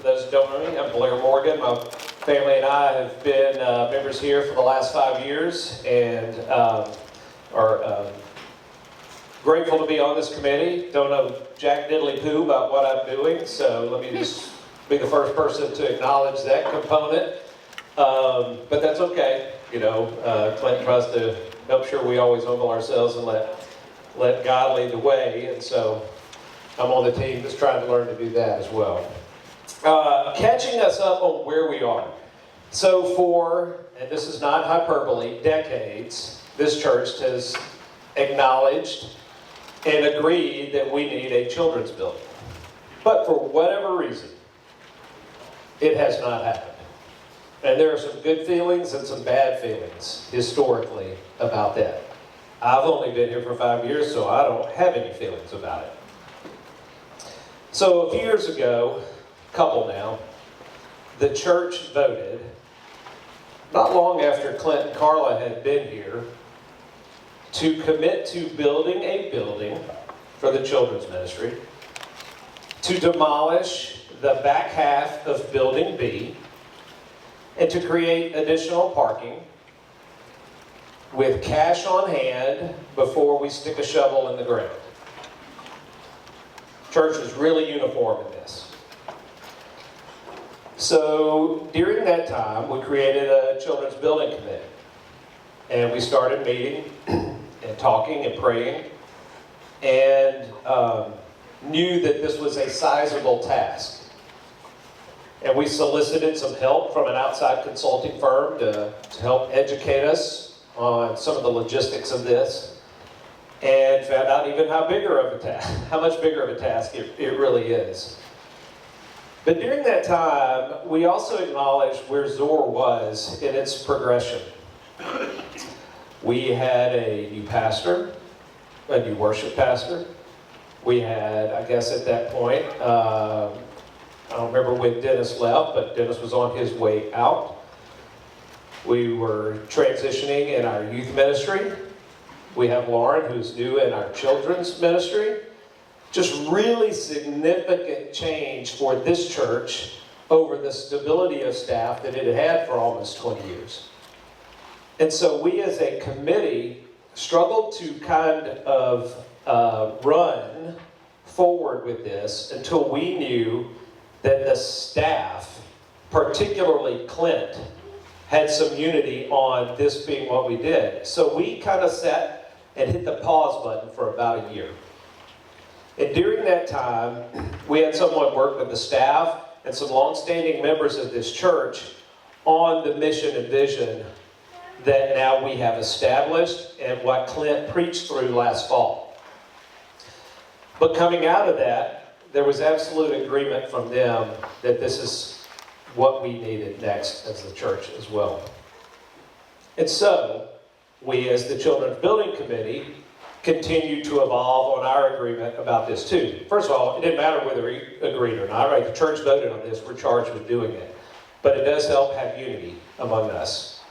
those who don't know me, I'm Blair Morgan. My family and I have been members here for the last 5 years and are grateful to be on this committee. Don't know jack diddly poo about what I'm doing, so let me just be the first person to acknowledge that component. But that's okay. You know, Clinton tries to help sure we always humble ourselves and let God lead the way, and so I'm on the team that's trying to learn to do that as well. Catching us up on where we are. So for, and this is not hyperbole, decades, this church has acknowledged and agreed that we need a children's building. But for whatever reason, it has not happened. And there are some good feelings and some bad feelings historically about that. I've only been here for 5 years, so I don't have any feelings about it. So a few years ago, a couple now, the church voted, not long after Clint and Carla had been here, to commit to building a building for the children's ministry, to demolish the back half of Building B, and to create additional parking with cash on hand before we stick a shovel in the ground. Church was really uniform in this. So during that time, we created a children's building committee. And we started meeting and talking and praying and knew that this was a sizable task. And we solicited some help from an outside consulting firm to help educate us on some of the logistics of this. And found out even how much bigger of a task it really is. But during that time, we also acknowledged where Zoar was in its progression. We had a new pastor, a new worship pastor. We had, I guess at that point, I don't remember when Dennis left, but Dennis was on his way out. We were transitioning in our youth ministry. We have Lauren, who's new in our children's ministry. Just really significant change for this church over the stability of staff that it had had for almost 20 years. And so we as a committee struggled to kind of run forward with this until we knew that the staff, particularly Clint, had some unity on this being what we did. So we kind of sat and hit the pause button for about a year. And during that time, we had someone work with the staff and some long-standing members of this church on the mission and vision that now we have established and what Clint preached through last fall. But coming out of that, there was absolute agreement from them that this is what we needed next as the church as well. And so, we as the Children's Building Committee continue to evolve on our agreement about this too. First of all, it didn't matter whether we agreed or not, right? The church voted on this, we're charged with doing it. But it does help have unity among us.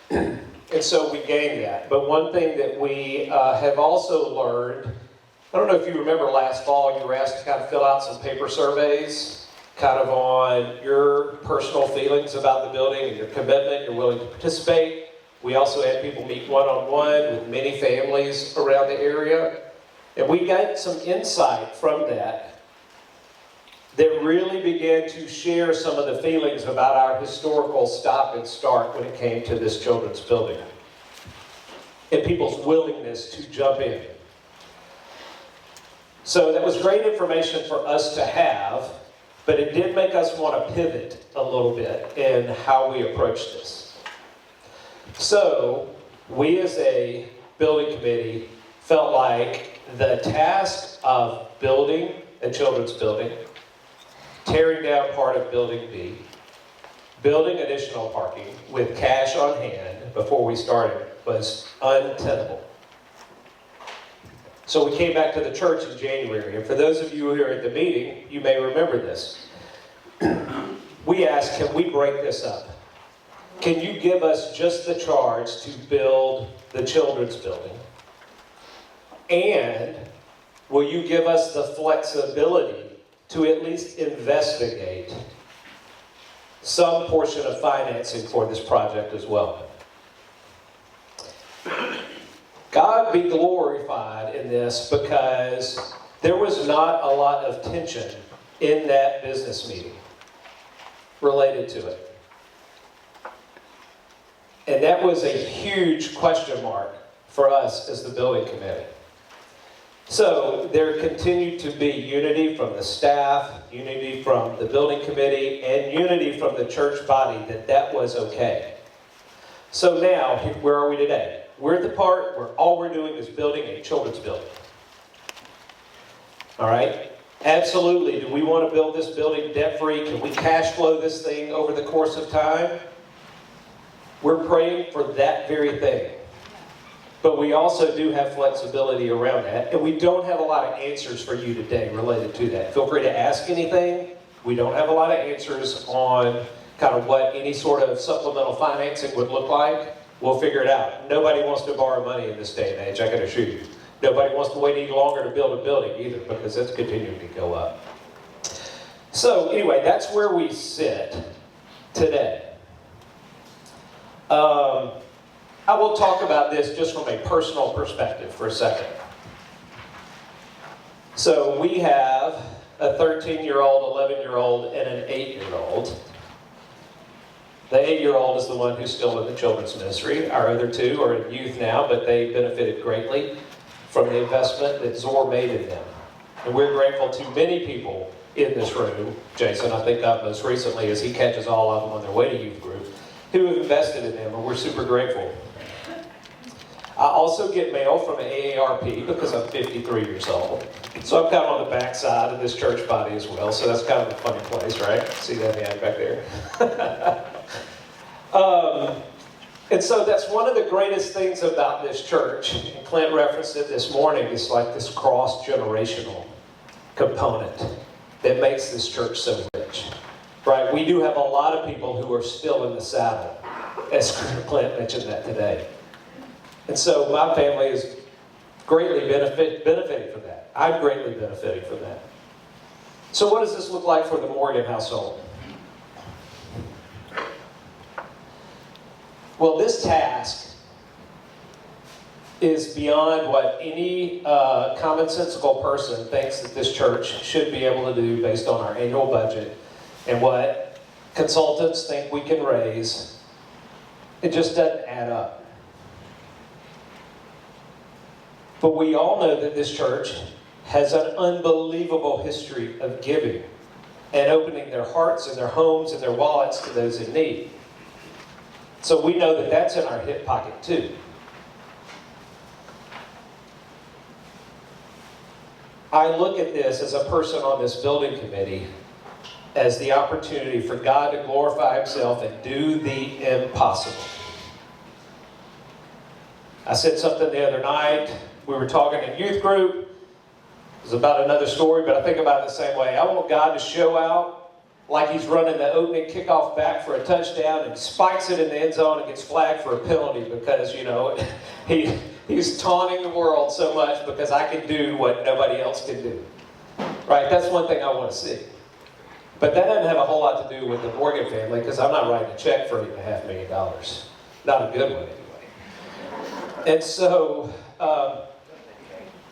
And so we gained that. But one thing that we have also learned, I don't know if you remember last fall, you were asked to kind of fill out some paper surveys, kind of on your personal feelings about the building and your commitment, you're willing to participate. We also had people meet one-on-one with many families around the area. And we got some insight from that really began to share some of the feelings about our historical stop and start when it came to this children's building. And people's willingness to jump in. So that was great information for us to have, but it did make us want to pivot a little bit in how we approach this. So, we as a building committee felt like the task of building a children's building, tearing down part of Building B, building additional parking with cash on hand before we started was untenable. So we came back to the church in January, and for those of you who are at the meeting, you may remember this. We asked, can we break this up? Can you give us just the charge to build the children's building? And will you give us the flexibility to at least investigate some portion of financing for this project as well. God be glorified in this, because there was not a lot of tension in that business meeting related to it. And that was a huge question mark for us as the building committee. So there continued to be unity from the staff, unity from the building committee, and unity from the church body that that was okay. So now, where are we today? We're at the part where all we're doing is building a children's building. All right? Absolutely. Do we want to build this building debt-free? Can we cash flow this thing over the course of time? We're praying for that very thing. But we also do have flexibility around that. And we don't have a lot of answers for you today related to that. Feel free to ask anything. We don't have a lot of answers on kind of what any sort of supplemental financing would look like. We'll figure it out. Nobody wants to borrow money in this day and age, I can assure you. Nobody wants to wait any longer to build a building either, because it's continuing to go up. So anyway, that's where we sit today. I will talk about this just from a personal perspective for a second. So we have a 13-year-old, 11-year-old, and an 8-year-old. The 8-year-old is the one who's still in the children's ministry. Our other two are in youth now, but they benefited greatly from the investment that Zor made in them. And we're grateful to many people in this room, Jason, I think most recently, as he catches all of them on their way to youth group, who have invested in them, and we're super grateful. I also get mail from AARP because I'm 53 years old. So I'm kind of on the backside of this church body as well, so that's kind of a funny place, right? See that man back there? And so that's one of the greatest things about this church, and Clint referenced it this morning, it's like this cross-generational component that makes this church so rich. Right? We do have a lot of people who are still in the saddle, as Clint mentioned that today. And so my family is greatly benefiting from that. I'm greatly benefiting from that. So what does this look like for the Morgan household? Well, this task is beyond what any commonsensical person thinks that this church should be able to do based on our annual budget and what consultants think we can raise. It just doesn't add up. But we all know that this church has an unbelievable history of giving and opening their hearts and their homes and their wallets to those in need. So we know that that's in our hip pocket too. I look at this as a person on this building committee as the opportunity for God to glorify Himself and do the impossible. I said something the other night. We were talking in youth group. It was about another story, but I think about it the same way. I want God to show out like He's running the opening kickoff back for a touchdown and spikes it in the end zone and gets flagged for a penalty because, he's taunting the world so much because I can do what nobody else can do. Right? That's one thing I want to see. But that doesn't have a whole lot to do with the Morgan family, because I'm not writing a check for $8.5 million. Not a good one, anyway. And so,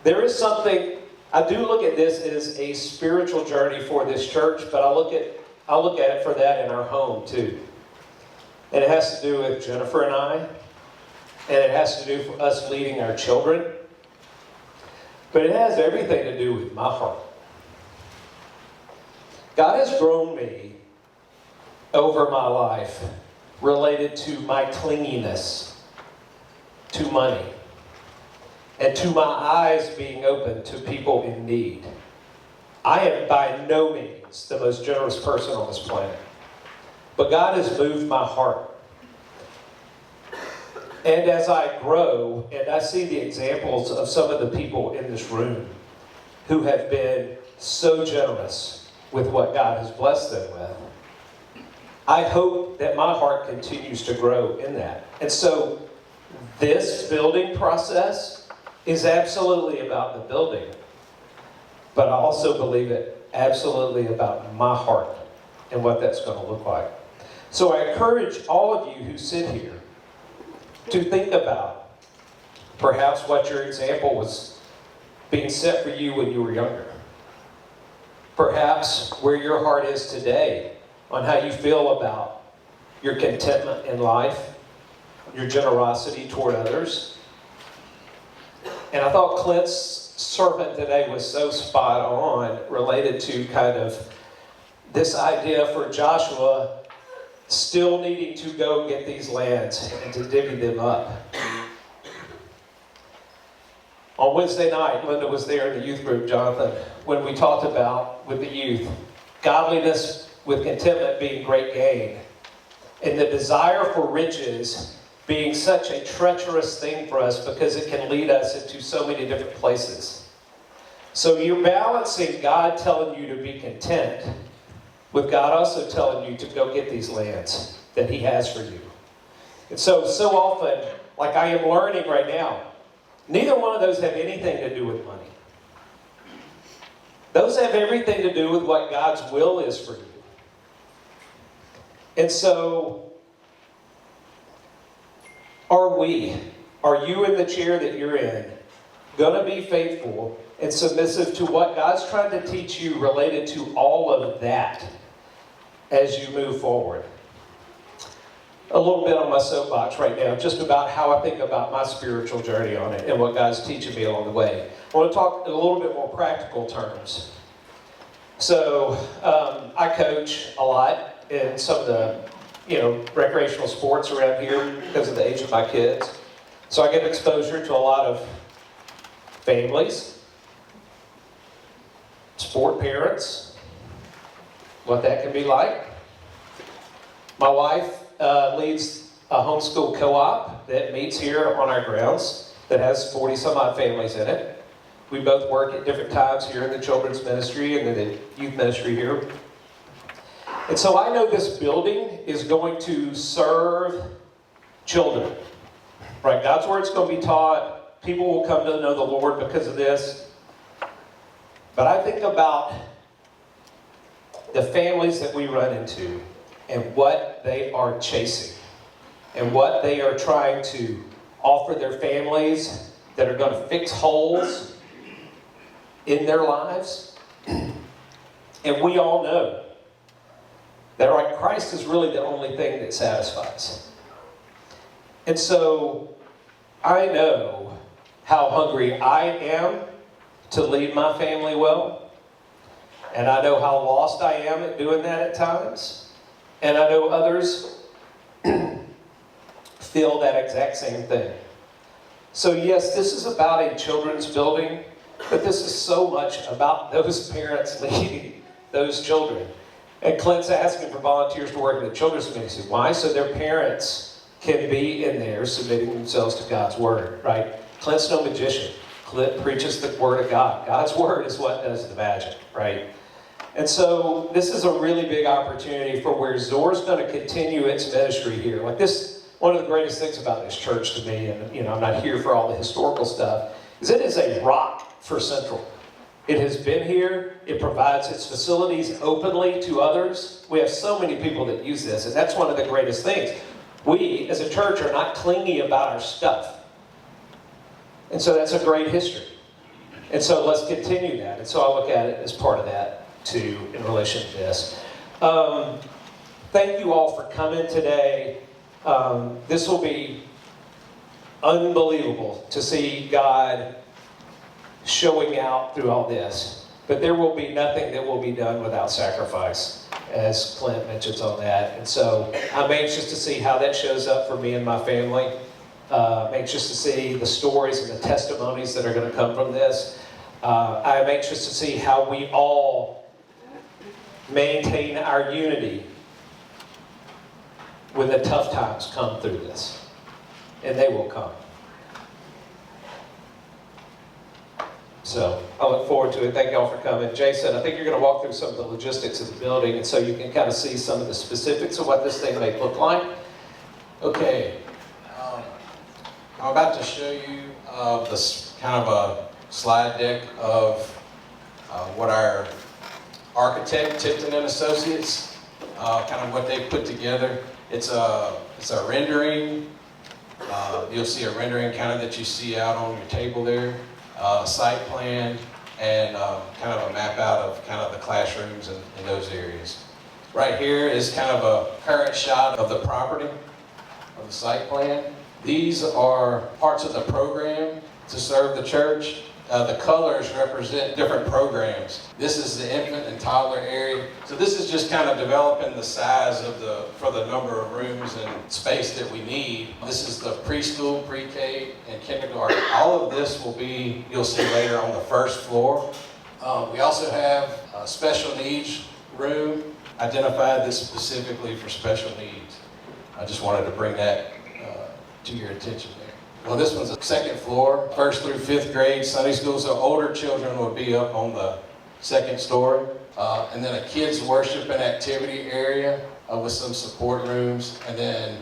there is something, I do look at this as a spiritual journey for this church, but I'll look at it for that in our home too. And it has to do with Jennifer and I, and it has to do with us leading our children. But it has everything to do with my heart. God has grown me over my life related to my clinginess to money and to my eyes being open to people in need. I am by no means the most generous person on this planet, but God has moved my heart. And as I grow and I see the examples of some of the people in this room who have been so generous with what God has blessed them with, I hope that my heart continues to grow in that. And so this building process is absolutely about the building, but I also believe it absolutely about my heart and what that's going to look like. So I encourage all of you who sit here to think about perhaps what your example was being set for you when you were younger. Perhaps where your heart is today on how you feel about your contentment in life, your generosity toward others. And I thought Clint's sermon today was so spot on related to kind of this idea for Joshua still needing to go get these lands and to divvy them up. On Wednesday night, Linda was there in the youth group, Jonathan, when we talked about with the youth, godliness with contentment being great gain, and the desire for riches being such a treacherous thing for us because it can lead us into so many different places. So you're balancing God telling you to be content with God also telling you to go get these lands that He has for you. And so often, like I am learning right now, neither one of those have anything to do with money. Those have everything to do with what God's will is for you. And so, are you in the chair that you're in, going to be faithful and submissive to what God's trying to teach you related to all of that as you move forward? A little bit on my soapbox right now, just about how I think about my spiritual journey on it and what God's teaching me along the way. I want to talk in a little bit more practical terms. So, I coach a lot in some of the, recreational sports around here because of the age of my kids. So I get exposure to a lot of families, sport parents, what that can be like. My wife leads a homeschool co-op that meets here on our grounds that has 40 some odd families in it. We both work at different times here in the children's ministry and in the youth ministry here. And so I know this building is going to serve children. Right? God's word's going to be taught. People will come to know the Lord because of this. But I think about the families that we run into and what they are chasing and what they are trying to offer their families that are going to fix holes in their lives. And we all know that Christ is really the only thing that satisfies. And so I know how hungry I am to lead my family well. And I know how lost I am at doing that at times. And I know others feel that exact same thing. So yes, this is about a children's building, but this is so much about those parents leading those children. And Clint's asking for volunteers to work in the children's ministry. Why? So their parents can be in there submitting themselves to God's word, right? Clint's no magician. Clint preaches the word of God. God's word is what does the magic, right? And so this is a really big opportunity for where Zoar's going to continue its ministry here. Like this, one of the greatest things about this church to me, and I'm not here for all the historical stuff, is it is a rock for Central. It has been here. It provides its facilities openly to others. We have so many people that use this, and that's one of the greatest things. We, as a church, are not clingy about our stuff. And so that's a great history. And so let's continue that. And so I look at it as part of that, too, in relation to this. Thank you all for coming today. This will be unbelievable to see God showing out through all this. But there will be nothing that will be done without sacrifice, as Clint mentions on that. And so I'm anxious to see how that shows up for me and my family. I'm anxious to see the stories and the testimonies that are going to come from this. I'm anxious to see how we all maintain our unity when the tough times come through this. And they will come. So I look forward to it. Thank you all for coming. Jason, I think you're going to walk through some of the logistics of the building, and so you can kind of see some of the specifics of what this thing may look like. Okay. I'm about to show you this kind of a slide deck of what our architect, Tipton and Associates, kind of what they put together. It's a rendering. You'll see a rendering kind of that you see out on your table there, site plan, and kind of a map out of kind of the classrooms in those areas. Right here is kind of a current shot of the property, of the site plan. These are parts of the program to serve the church. The colors represent different programs. This is the infant and toddler area. So this is just kind of developing the size of for the number of rooms and space that we need. This is the preschool, pre-K, and kindergarten. All of this will be, you'll see later, on the first floor. We also have a special needs room, identified this specifically for special needs. I just wanted to bring that to your attention there. Well, this one's the second floor, 1st through 5th grade Sunday school, so older children would be up on the 2nd story. And then a kids worship and activity area with some support rooms, and then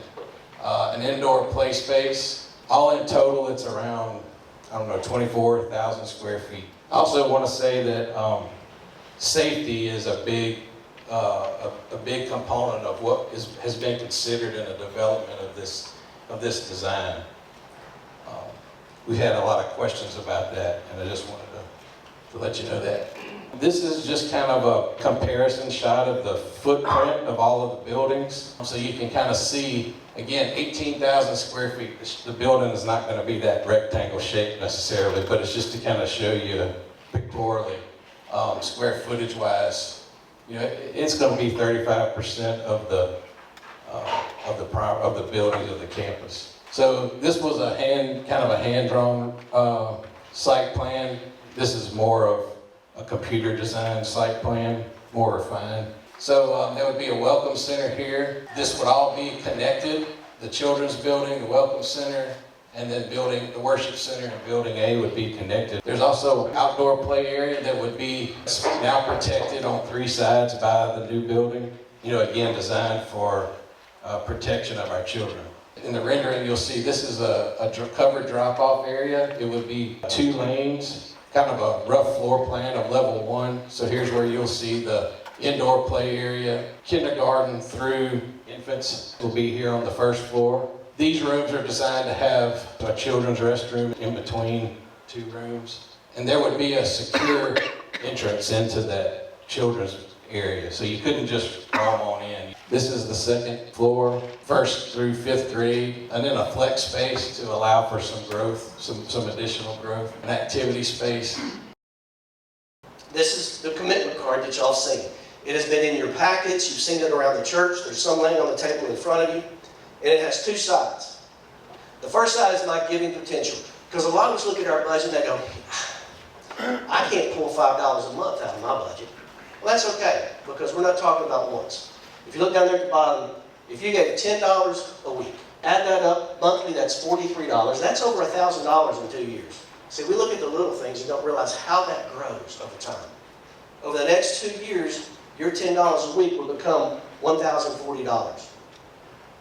an indoor play space. All in total, it's around, 24,000 square feet. I also want to say that safety is a big component of what has been considered in the development of this design. We've had a lot of questions about that, and I just wanted to let you know that. This is just kind of a comparison shot of the footprint of all of the buildings. So you can kind of see, again, 18,000 square feet. The building is not going to be that rectangle shape necessarily, but it's just to kind of show you pictorially, square footage wise. It's going to be 35% of the buildings of the campus. So this was kind of a hand-drawn site plan. This is more of a computer design site plan, more refined. So there would be a welcome center here. This would all be connected. The children's building, the welcome center, and then the worship center and building A would be connected. There's also an outdoor play area that would be now protected on 3 sides by the new building. Again, designed for protection of our children. In the rendering, you'll see this is a covered drop-off area. It would be 2 lanes, kind of a rough floor plan of level 1. So here's where you'll see the indoor play area. Kindergarten through infants will be here on the 1st floor. These rooms are designed to have a children's restroom in between 2 rooms. And there would be a secure entrance into that children's area. So you couldn't just roam on in. This is the 2nd floor, 1st through 5th grade, and then a flex space to allow for some growth, some additional growth, an activity space. This is the commitment card that y'all seen. It has been in your packets. You've seen it around the church. There's some laying on the table in front of you. And it has 2 sides. The first side is my giving potential. Because a lot of us look at our budget and they go, I can't pull $5 a month out of my budget. Well, that's okay, because we're not talking about once. If you look down there at the bottom, if you gave $10 a week, add that up monthly, that's $43. That's over $1,000 in 2 years. See, we look at the little things and don't realize how that grows over time. Over the next 2 years, your $10 a week will become $1,040.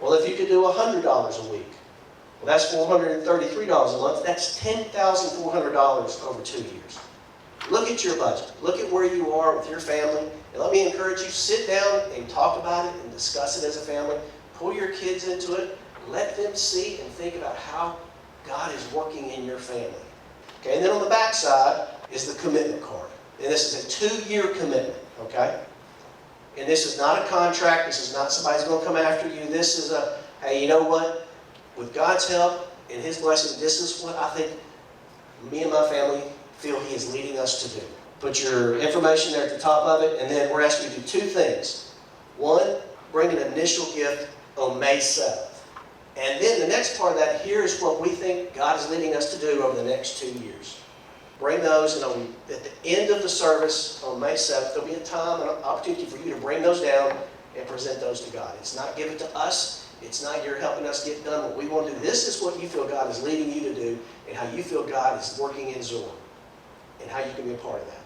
Well, if you could do $100 a week, well, that's $433 a month. That's $10,400 over 2 years. Look at your budget. Look at where you are with your family. And let me encourage you, sit down and talk about it and discuss it as a family. Pull your kids into it. Let them see and think about how God is working in your family. Okay, and then on the back side is the commitment card. And this is a 2-year commitment, okay? And this is not a contract. This is not somebody's going to come after you. This is hey, you know what? With God's help and His blessing, this is what I think me and my family feel He is leading us to do. Put your information there at the top of it, and then we're asking you to do 2 things. 1, bring an initial gift on May 7th. And then the next part of that, here's what we think God is leading us to do over the next 2 years. Bring those, and at the end of the service on May 7th, there'll be a time and an opportunity for you to bring those down and present those to God. It's not given to us. It's not you're helping us get done what we want to do. This is what you feel God is leading you to do, and how you feel God is working in Zorn, and how you can be a part of that.